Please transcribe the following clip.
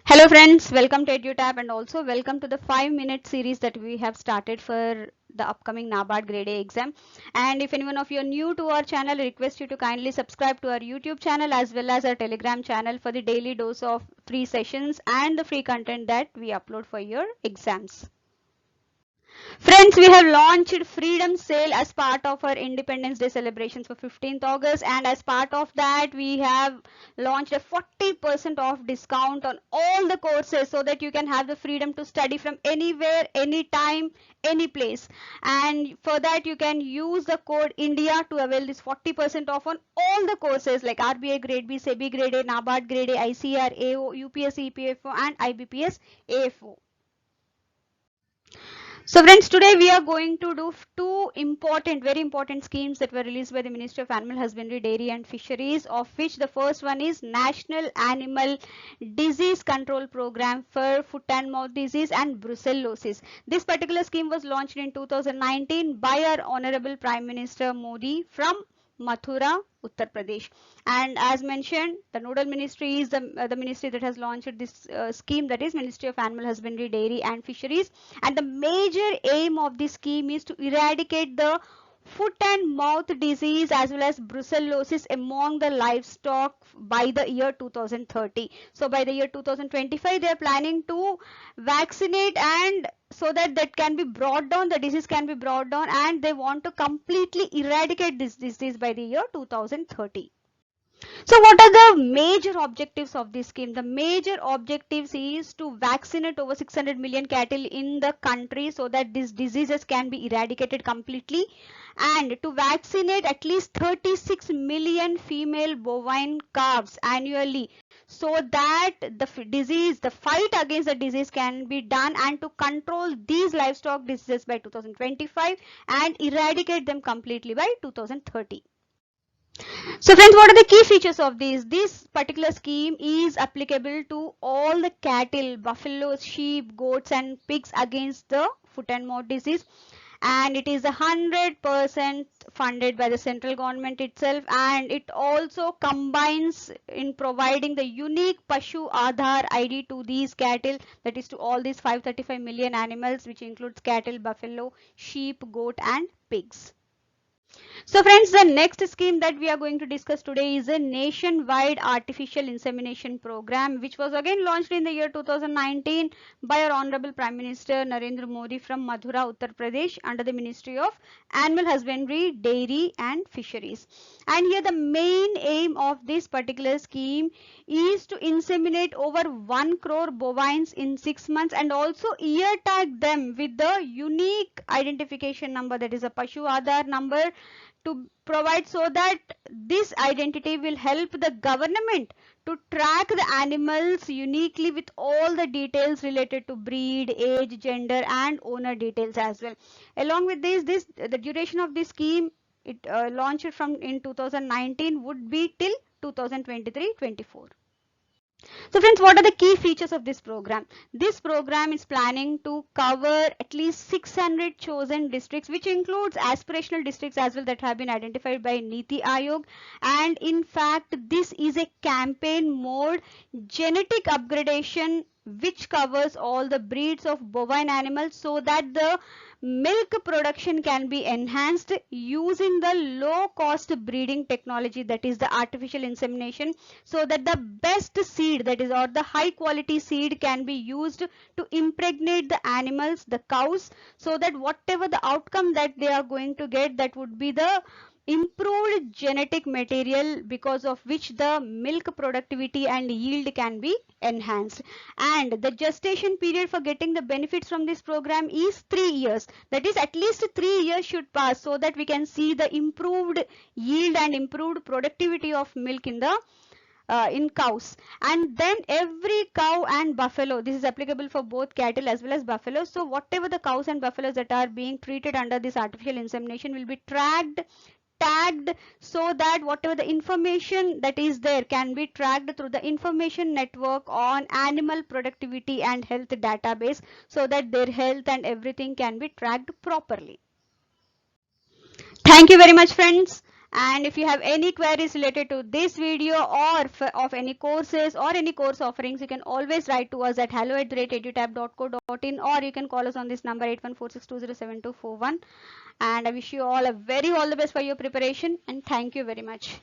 Hello friends, welcome to EduTap and also welcome to the 5-minute series that we have started for the upcoming NABARD Grade A exam. And if anyone of you are new to our channel, I request you to kindly subscribe to our YouTube channel as well as our Telegram channel for the daily dose of free sessions and the free content that we upload for your exams. Friends, we have launched Freedom Sale as part of our Independence Day celebrations for 15th August, and as part of that we have launched a 40% off discount on all the courses so that you can have the freedom to study from anywhere, anytime, any place. And for that you can use the code INDIA to avail this 40% off on all the courses like RBI Grade B, SEBI Grade A, NABARD Grade A, ICAR, AO, UPSC, EPFO and IBPS AFO. So friends, today we are going to do two very important schemes that were released by the Ministry of Animal Husbandry, Dairy and Fisheries, of which the first one is National Animal Disease Control Program for foot and mouth disease and brucellosis. This particular scheme was launched in 2019 by our Honorable Prime Minister Modi from Mathura, Uttar Pradesh. And as mentioned, the nodal ministry is the ministry that has launched this scheme, that is Ministry of Animal Husbandry, Dairy and Fisheries. And the major aim of this scheme is to eradicate the foot and mouth disease as well as brucellosis among the livestock by the year 2030. So by the year 2025 they are planning to vaccinate, and so that can be brought down, the disease can be brought down, and they want to completely eradicate this disease by the year 2030. So what are the major objectives of this scheme? The major objectives is to vaccinate over 600 million cattle in the country so that these diseases can be eradicated completely, and to vaccinate at least 36 million female bovine calves annually so that the fight against the disease can be done, and to control these livestock diseases by 2025 and eradicate them completely by 2030. So friends, what are the key features of this? This particular scheme is applicable to all the cattle, buffaloes, sheep, goats and pigs against the foot and mouth disease, and it is 100% funded by the central government itself, and it also combines in providing the unique Pashu Aadhaar ID to these cattle, that is to all these 535 million animals, which includes cattle, buffalo, sheep, goat and pigs. So friends, the next scheme that we are going to discuss today is a nationwide artificial insemination program, which was again launched in the year 2019 by our Honorable Prime Minister Narendra Modi from Mathura, Uttar Pradesh, under the Ministry of Animal Husbandry, Dairy and Fisheries. And here the main aim of this particular scheme is to inseminate over 1 crore bovines in 6 months and also ear tag them with the unique identification number, that is a Pashu Aadhaar number, to provide so that this identity will help the government to track the animals uniquely with all the details related to breed, age, gender and owner details as well. Along with this the duration of this scheme, it launched from in 2019, would be till 2023-24. So friends, what are the key features of this program? This program is planning to cover at least 600 chosen districts, which includes aspirational districts as well that have been identified by Niti Aayog. And in fact, this is a campaign mode genetic upgradation which covers all the breeds of bovine animals so that the milk production can be enhanced using the low cost breeding technology, that is the artificial insemination, so that the best seed, that is or the high quality seed, can be used to impregnate the animals, the cows, so that whatever the outcome that they are going to get, that would be the improved genetic material because of which the milk productivity and yield can be enhanced. And the gestation period for getting the benefits from this program is 3 years, that is at least 3 years should pass so that we can see the improved yield and improved productivity of milk in cows. And then every cow and buffalo, this is applicable for both cattle as well as buffalo, so whatever the cows and buffaloes that are being treated under this artificial insemination will be tagged so that whatever the information that is there can be tracked through the information network on animal productivity and health database, so that their health and everything can be tracked properly. Thank you very much friends, And if you have any queries related to this video or of any courses or any course offerings, you can always write to us at hello@edutab.co.in, or you can call us on this number 8146207241. And I wish you all a all the best for your preparation, and thank you very much.